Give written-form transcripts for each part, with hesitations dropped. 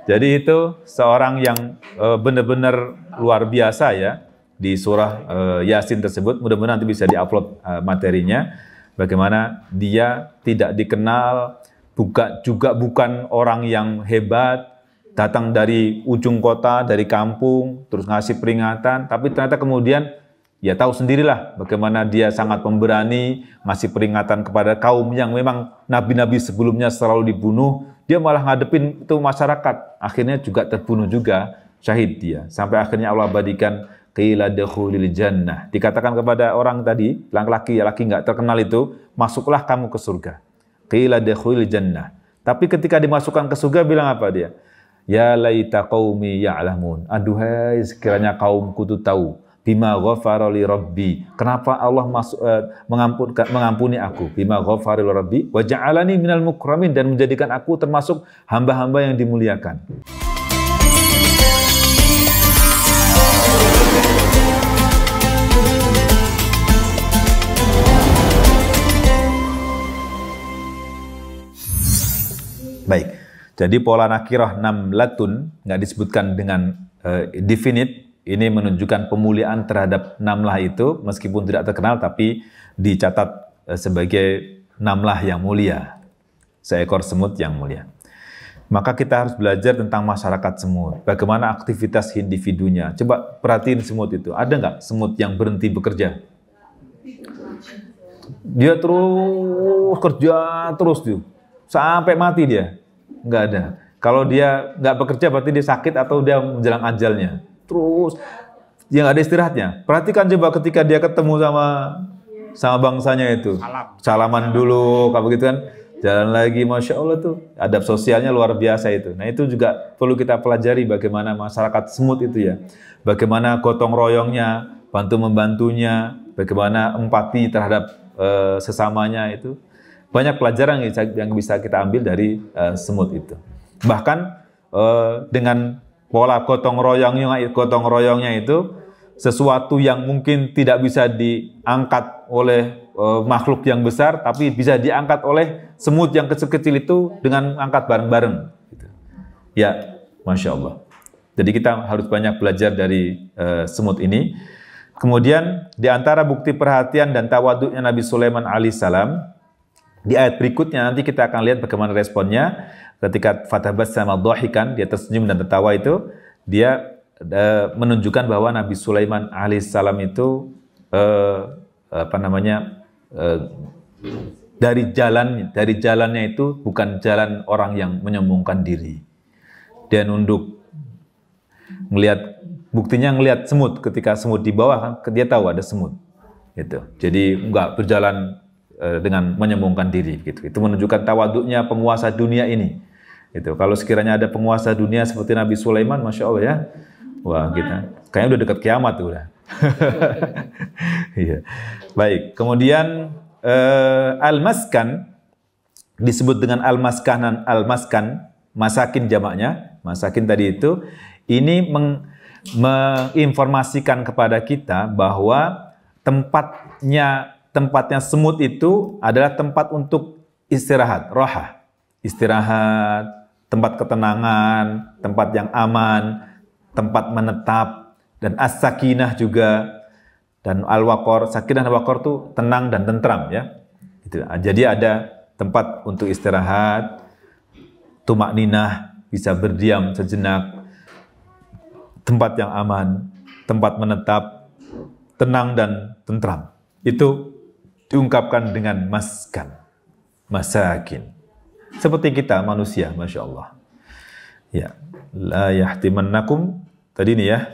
Jadi itu seorang yang benar-benar luar biasa ya di surah Yasin tersebut. Mudah-mudahan nanti bisa diupload materinya. Bagaimana dia tidak dikenal, juga bukan orang yang hebat, datang dari ujung kota, dari kampung, terus ngasih peringatan, tapi ternyata kemudian ya tahu sendirilah bagaimana dia sangat pemberani, ngasih peringatan kepada kaum yang memang nabi-nabi sebelumnya selalu dibunuh, dia malah ngadepin itu masyarakat, akhirnya juga terbunuh juga, syahid dia, sampai akhirnya Allah abadikan qila dakhulil jannah. Dikatakan kepada orang tadi, laki-laki nggak terkenal itu, masuklah kamu ke surga. Qila dakhulil jannah. Tapi ketika dimasukkan ke surga bilang apa dia? Ya laita qaumi ya'lamun. Aduhai sekiranya kaumku itu tahu. Bima ghafara li rabbi. Kenapa Allah mengampuni aku? Bima ghafara li rabbi wa ja'alani minal mukramin, dan menjadikan aku termasuk hamba-hamba yang dimuliakan. Baik, jadi pola nakirah namlatun nggak disebutkan dengan definite, ini menunjukkan pemuliaan terhadap namlah itu, meskipun tidak terkenal tapi dicatat sebagai namlah yang mulia, seekor semut yang mulia. Maka kita harus belajar tentang masyarakat semut, bagaimana aktivitas individunya. Coba perhatiin semut itu, ada nggak semut yang berhenti bekerja? Dia terus kerja terus tuh, sampai mati dia. Nggak ada. Kalau dia nggak bekerja berarti dia sakit atau dia menjelang ajalnya. Terus dia nggak ada istirahatnya. Perhatikan coba ketika dia ketemu sama bangsanya itu. Salaman dulu, kayak begitu kan. Jalan lagi, Masya Allah tuh. Adab sosialnya luar biasa itu. Nah itu juga perlu kita pelajari bagaimana masyarakat semut itu ya. Bagaimana gotong royongnya, bantu-membantunya, bagaimana empati terhadap sesamanya itu. Banyak pelajaran yang bisa kita ambil dari semut itu. Bahkan dengan pola gotong royongnya itu, sesuatu yang mungkin tidak bisa diangkat oleh makhluk yang besar, tapi bisa diangkat oleh semut yang kecil-kecil itu dengan angkat bareng-bareng. Ya, Masya Allah. Jadi kita harus banyak belajar dari semut ini. Kemudian di antara bukti perhatian dan tawaduknya Nabi Sulaiman alaihissalam, di ayat berikutnya nanti kita akan lihat bagaimana responnya ketika fatabassama dhahikan, dia tersenyum dan tertawa itu, dia menunjukkan bahwa Nabi Sulaiman alaihissalam itu dari jalannya itu bukan jalan orang yang menyombongkan diri. Dia nunduk, ngelihat semut, ketika semut di bawah kan dia tahu ada semut. Gitu. Jadi enggak berjalan dengan menyombongkan diri, gitu. Itu menunjukkan tawaduknya penguasa dunia ini. Itu kalau sekiranya ada penguasa dunia seperti Nabi Sulaiman, Masya Allah ya, wah kita kayaknya udah dekat kiamat tuh udah. Iya. Baik. Kemudian al-maskan disebut dengan al-maskanan, al-maskan, masakin jamaknya, masakin tadi itu, ini menginformasikan kepada kita bahwa tempatnya semut itu adalah tempat untuk istirahat, rohah. Istirahat, tempat ketenangan, tempat yang aman, tempat menetap, dan as-sakinah juga, dan al-waqor. Sakinah dan waqor itu tenang dan tentram ya. Jadi ada tempat untuk istirahat, tumakninah, bisa berdiam sejenak, tempat yang aman, tempat menetap, tenang dan tentram. Itu diungkapkan dengan maskan, masakin. Seperti kita manusia, Masya Allah. Ya, la yahtimannakum, tadi ini ya.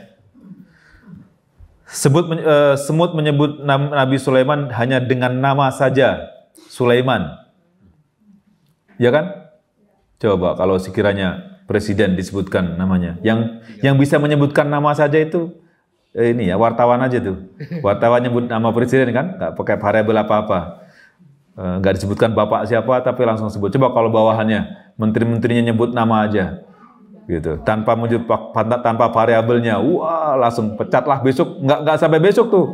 Semut menyebut Nabi Sulaiman hanya dengan nama saja, Sulaiman. Ya kan? Coba kalau sekiranya presiden disebutkan namanya. Yang bisa menyebutkan nama saja itu ini ya, wartawan aja tuh. Wartawan nyebut nama presiden kan, nggak pakai variabel apa-apa. Nggak disebutkan bapak siapa, tapi langsung sebut. Coba kalau bawahannya, menteri-menterinya nyebut nama aja. Gitu. Tanpa variabelnya, wah langsung pecatlah besok, nggak sampai besok tuh.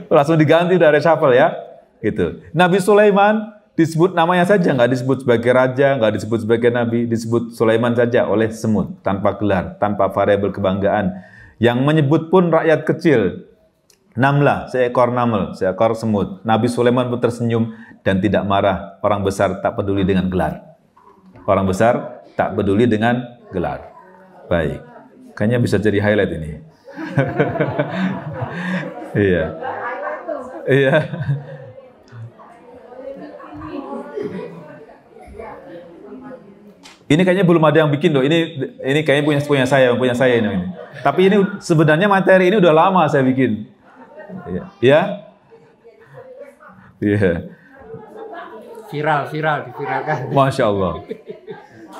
Langsung diganti dari reshuffle ya. Gitu. Nabi Sulaiman disebut namanya saja, nggak disebut sebagai raja, nggak disebut sebagai nabi, disebut Sulaiman saja oleh semut, tanpa gelar, tanpa variabel kebanggaan. Yang menyebut pun rakyat kecil, namlah, seekor namel, seekor semut. Nabi Sulaiman pun tersenyum dan tidak marah. Orang besar tak peduli dengan gelar. Orang besar tak peduli dengan gelar. Baik, kayaknya bisa jadi highlight ini. Iya, iya. Ini kayaknya belum ada yang bikin loh. Ini kayaknya punya saya ini. Tapi ini sebenarnya materi ini udah lama saya bikin. Iya. Iya. Viral, diviralkan. Masya Allah.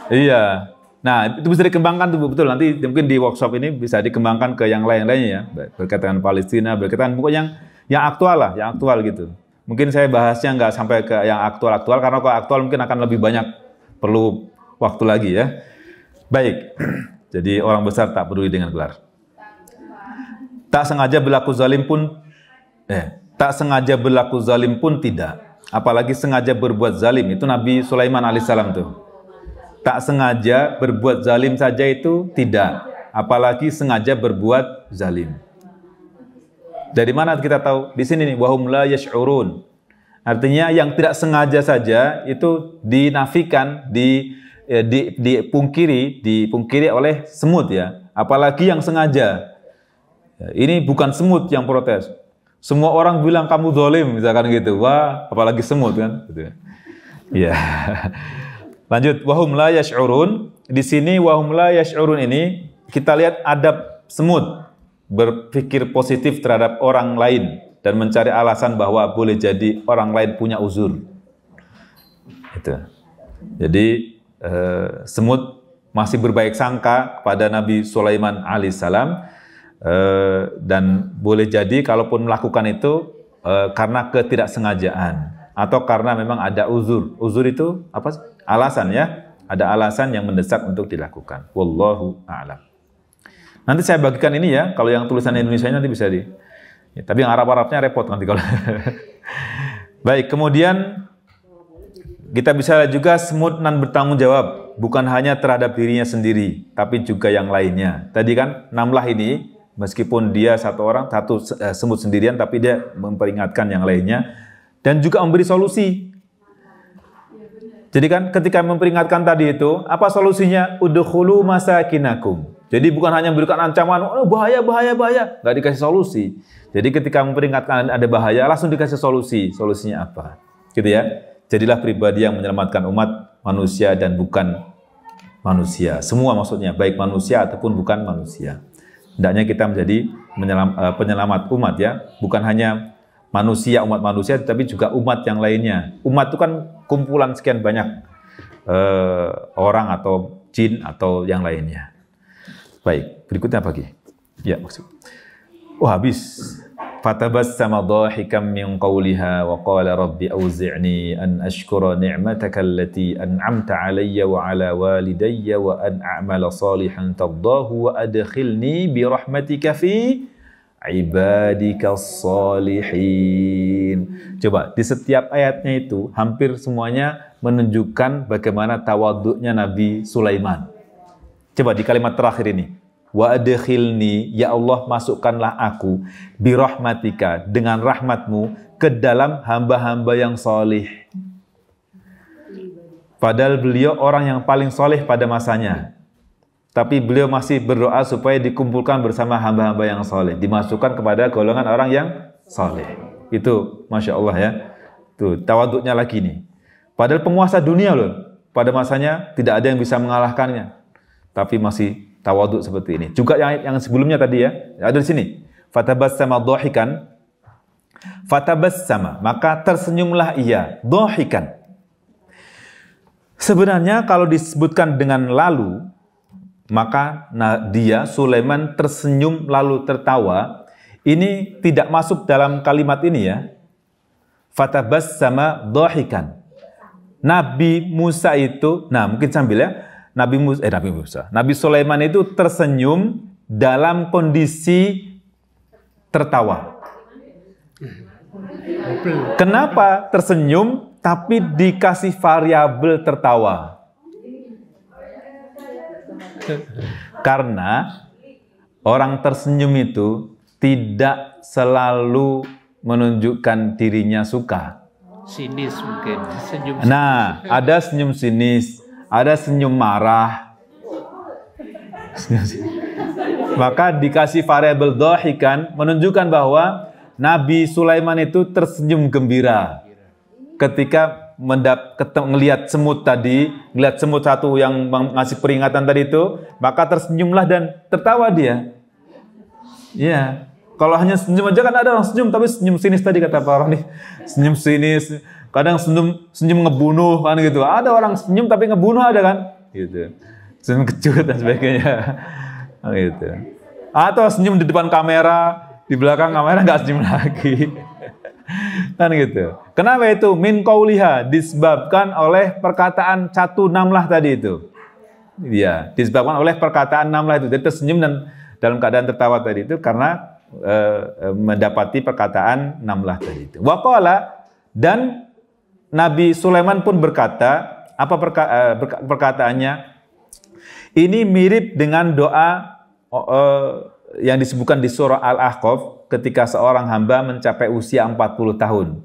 Iya. Nah, itu bisa dikembangkan tuh betul. Nanti mungkin di workshop ini bisa dikembangkan ke yang lain-lainnya ya. Berkaitan dengan Palestina, berkaitan pokoknya yang aktual lah, yang aktual gitu. Mungkin saya bahasnya nggak sampai ke yang aktual-aktual, karena kalau aktual mungkin akan lebih banyak perlu waktu lagi ya. Baik, jadi orang besar tak peduli dengan gelar. Tak sengaja berlaku zalim pun tidak. Apalagi sengaja berbuat zalim. Itu Nabi Sulaiman alaihissalam tuh. Tak sengaja berbuat zalim saja itu tidak. Apalagi sengaja berbuat zalim. Dari mana kita tahu? Di sini nih, wahum la yash'urun. Artinya yang tidak sengaja saja itu dinafikan, dipungkiri oleh semut ya. Apalagi yang sengaja. Ini bukan semut yang protes. Semua orang bilang kamu zalim misalkan gitu. Wah, apalagi semut kan gitu. Ya. Lanjut, wahum la yash'urun. Di sini wahum la yash'urun ini kita lihat adab semut berpikir positif terhadap orang lain dan mencari alasan bahwa boleh jadi orang lain punya uzur. Itu. Jadi semut masih berbaik sangka kepada Nabi Sulaiman alaihissalam, dan boleh jadi kalaupun melakukan itu karena ketidaksengajaan atau karena memang ada uzur. Uzur itu apa? Alasan ya. Ada alasan yang mendesak untuk dilakukan. Wallahu a'lam. Nanti saya bagikan ini ya. Kalau yang tulisan Indonesia nanti bisa ya, tapi yang Arab-Arabnya repot nanti kalau. Baik, kemudian kita bisa lihat juga semut nan bertanggung jawab, bukan hanya terhadap dirinya sendiri, tapi juga yang lainnya. Tadi kan Namlah ini, meskipun dia satu semut sendirian, tapi dia memperingatkan yang lainnya, dan juga memberi solusi. Jadi kan ketika memperingatkan tadi itu, apa solusinya? Udkhulu masakinakum. Jadi bukan hanya memberikan ancaman, oh bahaya, nggak dikasih solusi. Jadi ketika memperingatkan ada bahaya, langsung dikasih solusi. Solusinya apa? Gitu ya. Jadilah pribadi yang menyelamatkan umat manusia dan bukan manusia. Semua maksudnya, baik manusia ataupun bukan manusia. Hendaknya kita menjadi penyelamat umat ya. Bukan hanya manusia, umat manusia, tapi juga umat yang lainnya. Umat itu kan kumpulan sekian banyak orang atau jin atau yang lainnya. Baik, berikutnya apa lagi? Ya, maksud. Oh, habis. Fatabassama dhahikan min qawliha wa qala rabbi auzi'ni an ashkura ni'mataka allati an'amta 'alayya wa 'ala walidayya wa an a'mala salihan tardahu wa adkhilni bi rahmatika fi ibadikas salihin. Coba di setiap ayatnya itu hampir semuanya menunjukkan bagaimana tawadhu'nya Nabi Sulaiman. Coba di kalimat terakhir ini. Wa adkhilni, ya Allah masukkanlah aku bi rahmatika, dengan rahmatmu ke dalam hamba-hamba yang solih. Padahal beliau orang yang paling solih pada masanya. Tapi beliau masih berdoa supaya dikumpulkan bersama hamba-hamba yang soleh, dimasukkan kepada golongan orang yang soleh. Itu Masya Allah ya. Tuh tawaduknya lagi nih. Padahal penguasa dunia loh, pada masanya tidak ada yang bisa mengalahkannya. Tapi masih tawaduk seperti ini. Juga yang sebelumnya tadi ya, ada di sini. Fatabassama dhahikan. Fatabassama, maka tersenyumlah ia, dhahikan. Sebenarnya kalau disebutkan dengan lalu, maka dia, Sulaiman, tersenyum lalu tertawa. Ini tidak masuk dalam kalimat ini ya. Fatabassama dhahikan. Nabi Musa itu, nah mungkin sambil ya, Nabi Sulaiman itu tersenyum dalam kondisi tertawa. Kenapa tersenyum? tapi dikasih variabel tertawa. Karena orang tersenyum itu tidak selalu menunjukkan dirinya suka. Sinis mungkin, senyum. Nah, ada senyum sinis, ada senyum marah. Maka dikasih variabel dhahikan menunjukkan bahwa Nabi Sulaiman itu tersenyum gembira ketika ngelihat semut tadi, ngelihat semut satu yang ngasih peringatan tadi itu, maka tersenyumlah dan tertawa dia. Iya. Kalau hanya senyum aja kan ada orang senyum, tapi senyum sinis tadi kata Pak Roni. Senyum sinis, kadang senyum ngebunuh kan gitu. Ada orang senyum tapi ngebunuh ada kan? Gitu. Senyum kecut dan sebagainya. Gitu. Atau senyum di depan kamera, di belakang kamera nggak senyum lagi. Kan gitu. Kenapa itu? Min qauliha, disebabkan oleh perkataan satu namlah tadi itu. Iya, disebabkan oleh perkataan namlah itu. Jadi tersenyum dan dalam keadaan tertawa tadi itu karena mendapati perkataan namlah tadi itu. Wa qala, dan Nabi Sulaiman pun berkata, apa perkataannya? Ini mirip dengan doa yang disebutkan di surah Al-Ahqaf ketika seorang hamba mencapai usia 40 tahun.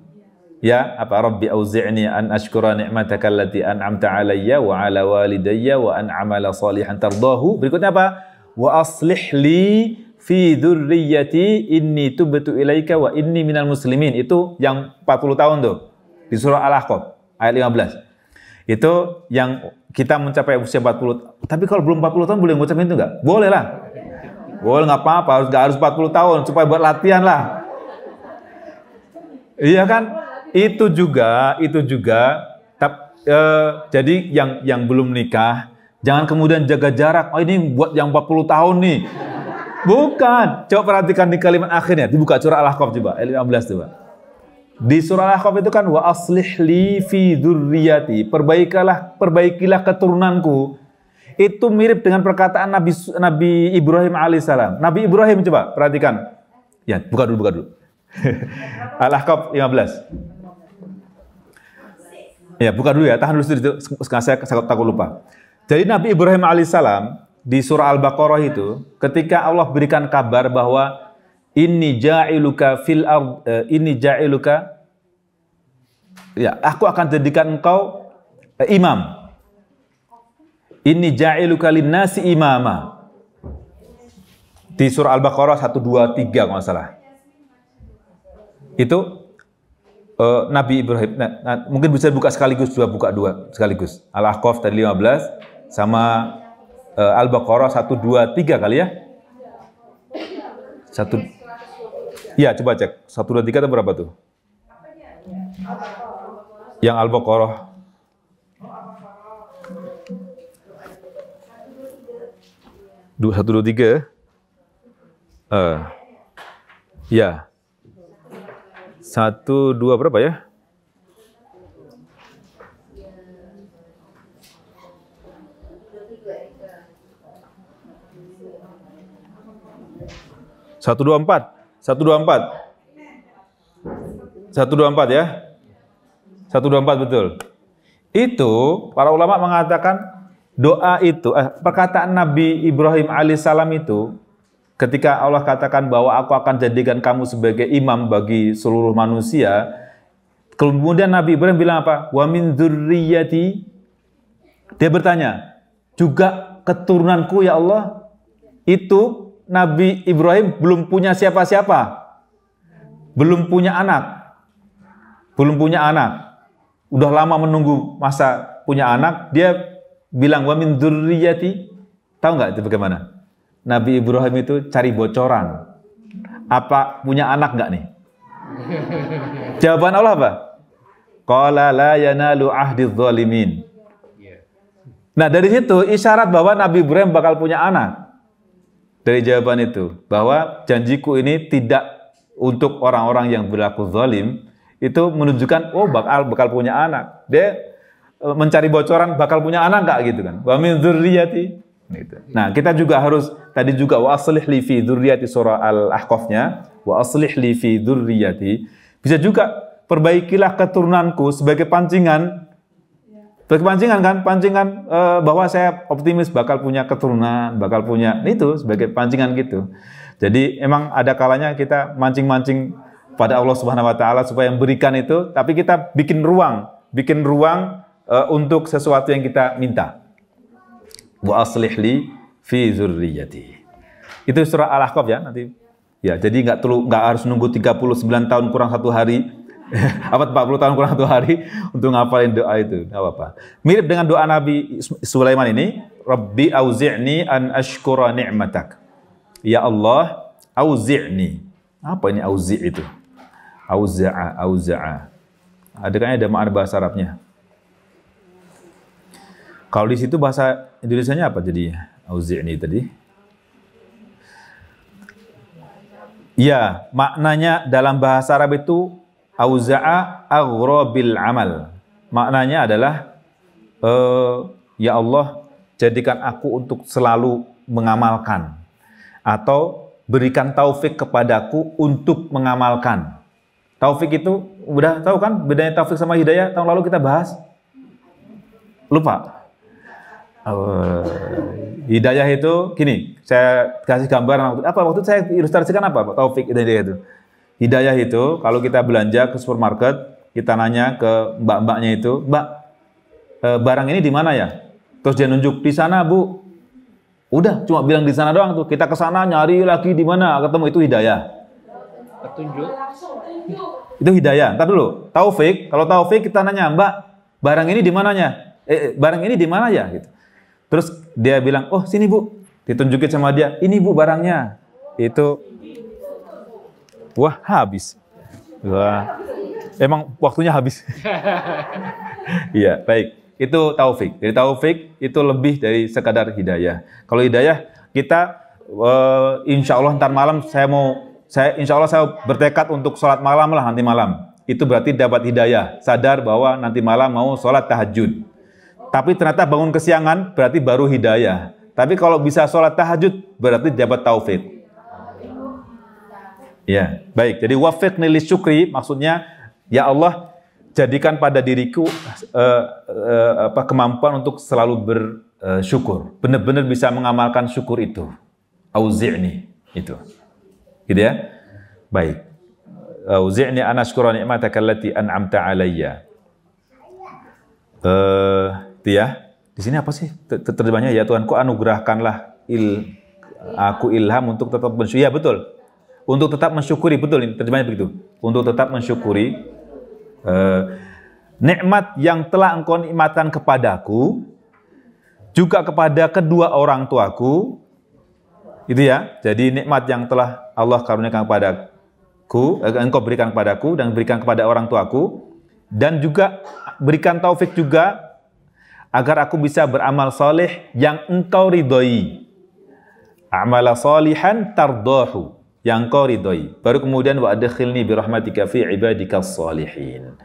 Ya, apa Rabbi auzi'ni an ashkura ni'mataka allati an'amta 'alayya wa 'ala walidayya wa an a'mala salihan tardahu. Berikutnya apa? Wa aslih li fi dzurriyyati inni tubtu ilaika wa inni minal muslimin. Itu yang 40 tahun tuh di surah Al-Ahqaf ayat 15. Itu yang kita mencapai usia 40. Tapi kalau belum 40 tahun boleh ngucapin itu enggak? Boleh lah. Boleh, nggak apa-apa, harus 40 tahun supaya buat latihan lah. Iya kan? Itu juga jadi yang belum nikah jangan kemudian jaga jarak. Oh ini buat yang 40 tahun nih. Bukan. Coba perhatikan di kalimat akhirnya. Dibuka surah Al-Ahqaf coba, ayat 15 coba. Di surah Al-Ahqaf itu kan wa aslih li fi dzurriyyati. Perbaikilah keturunanku. Itu mirip dengan perkataan Nabi Ibrahim alaihissalam. Nabi Ibrahim coba perhatikan. Ya, buka dulu. Al-Ahqaf 15. Ya, buka dulu ya. Tahan dulu itu. Saya takut lupa. Jadi Nabi Ibrahim alaihissalam di surah Al-Baqarah itu, ketika Allah berikan kabar bahwa inni ja'iluka fil ard, ya, aku akan jadikan engkau imam. Inni ja'iluka linnasi imama. Di surah Al-Baqarah 1, 2, 3 kalau nggak salah. Itu Nabi Ibrahim. Mungkin bisa buka sekaligus, buka dua sekaligus. Al-Ahqaf tadi 15 sama Al-Baqarah 1, 2, 3 kali ya. Ya, coba cek. 1, 2, 3 itu berapa tuh? Yang Al-Baqarah 1, 2, 3. Ya. 1, 2 berapa ya? Satu dua empat ya, 124 betul. Itu para ulama mengatakan doa itu, perkataan Nabi Ibrahim alaihissalam itu, ketika Allah katakan bahwa aku akan jadikan kamu sebagai imam bagi seluruh manusia, kemudian Nabi Ibrahim bilang apa? Wa min dzurriyyati. Dia bertanya, juga keturunanku ya Allah. Itu Nabi Ibrahim belum punya siapa-siapa. Belum punya anak. Udah lama menunggu masa punya anak, dia bilang wa min dzurriyyati. Tahu nggak itu bagaimana? Nabi Ibrahim itu cari bocoran. Apa punya anak nggak nih? Jawaban Allah apa? Qala la yanalu ahdiz zalimin. Nah, dari situ isyarat bahwa Nabi Ibrahim bakal punya anak. Dari jawaban itu, bahwa janjiku ini tidak untuk orang-orang yang berlaku zalim, itu menunjukkan oh bakal punya anak. Dia mencari bocoran bakal punya anak enggak gitu kan. Wa min dzurriyyati gitu. Nah, kita juga harus tadi juga wa aslih li fi dzurriyyati surah Al-Ahqaf-nya, wa aslih li fi dzurriyyati. Bisa juga perbaikilah keturunanku sebagai pancingan. Sebagai pancingan kan, pancingan bahwa saya optimis bakal punya keturunan, bakal punya itu sebagai pancingan gitu. Jadi emang ada kalanya kita mancing-mancing pada Allah Subhanahu wa taala supaya memberikan itu, tapi kita bikin ruang untuk sesuatu yang kita minta. Wa aslih li fi dzurriyyati. Itu surah Al-Ahqaf ya nanti. Ya, jadi nggak harus nunggu 39 tahun kurang 1 hari. Apa 40 tahun kurang 1 hari untuk ngapalin doa itu, nggak apa-apa. Mirip dengan doa Nabi Sulaiman ini, Rabbi auzi'ni an ashkura ni'matak. Ya Allah, auzi'ni. Apa ini auzi' itu? Auza'a. Ada makna bahasa Arabnya. Kalau di situ bahasa Indonesianya apa jadi auzi'ni tadi? Ya, maknanya dalam bahasa Arab itu auza'a aghrabil amal. Maknanya adalah ya Allah, jadikan aku untuk selalu mengamalkan, atau berikan taufik kepadaku untuk mengamalkan. Taufik itu udah tahu kan bedanya taufik sama hidayah? Tahun lalu kita bahas. Lupa. Hidayah itu gini, saya kasih gambaran waktu saya ilustrasikan apa taufik hidayah itu. Hidayah itu kalau kita belanja ke supermarket, kita nanya ke mbak-mbaknya itu, "Mbak, barang ini di mana ya?" Terus dia nunjuk, "Di sana, Bu." Udah, cuma bilang di sana doang tuh. Kita ke sana nyari lagi di mana, ketemu, itu hidayah. Petunjuk. Itu hidayah. Entar dulu. Taufik, kalau taufik kita nanya, "Mbak, barang ini di mananya?" Barang ini di mana ya gitu. Terus dia bilang, "Oh, sini, Bu." Ditunjukin sama dia, "Ini, Bu, barangnya." Itu wah, habis. Wah, emang waktunya habis. Iya, baik. Itu taufik. Jadi taufik itu lebih dari sekadar hidayah. Kalau hidayah, kita insya Allah ntar malam insya Allah saya bertekad untuk sholat malam lah nanti malam. Itu berarti dapat hidayah. Sadar bahwa nanti malam mau sholat tahajud. Tapi ternyata bangun kesiangan berarti baru hidayah. Tapi kalau bisa sholat tahajud berarti dapat taufik. Ya, baik. Jadi wafiqni lisyukri maksudnya, ya Allah, jadikan pada diriku kemampuan untuk selalu bersyukur. Benar-benar bisa mengamalkan syukur itu. Auzi'ni itu. Gitu ya? Baik. Auzi'ni an ashkura ni'mataka allati an'amta 'alayya. Itu ya. Di sini apa sih terjemahnya? Ya Tuhanku, anugerahkanlah aku ilham untuk tetap bersyukur. Ya, betul. Untuk tetap mensyukuri, betul ini terjemahnya begitu. Untuk tetap mensyukuri nikmat yang telah engkau nikmatkan kepadaku, juga kepada kedua orang tuaku. Itu ya. Jadi nikmat yang telah Allah karuniakan kepadaku, engkau berikan kepadaku dan berikan kepada orang tuaku, dan juga berikan taufik juga agar aku bisa beramal saleh yang engkau ridhoi. Amala salihan tardahu, yang kau ridhoi. Baru kemudian wa adkhilni bi rahmatika fi ibadikas salihin.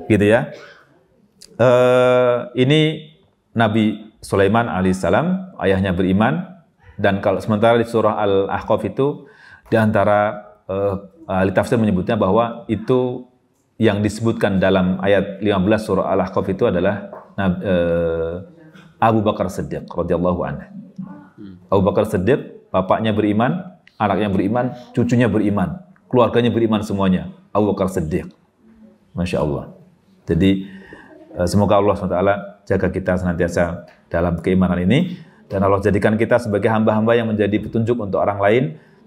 Gitu ya. Ini Nabi Sulaiman alaihissalam, ayahnya beriman, dan kalau sementara di surah Al-Ahqaf itu di antara ahli tafsir menyebutnya bahwa itu yang disebutkan dalam ayat 15 surah Al-Ahqaf itu adalah Abu Bakar Siddiq radhiyallahu anhu. Abu Bakar Siddiq, bapaknya beriman, anaknya beriman, cucunya beriman, keluarganya beriman semuanya. Abu Bakar Siddiq. Masya Allah. Jadi semoga Allah SWT jaga kita senantiasa dalam keimanan ini, dan Allah jadikan kita sebagai hamba-hamba yang menjadi petunjuk untuk orang lain,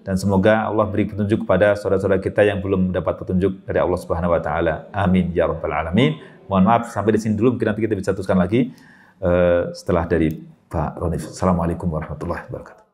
dan semoga Allah beri petunjuk kepada saudara-saudara kita yang belum mendapat petunjuk dari Allah Subhanahu wa taala. Amin ya rabbal alamin. Mohon maaf sampai di sini dulu, mungkin nanti kita bisa teruskan lagi setelah dari Pak Ronif. Assalamualaikum warahmatullahi wabarakatuh.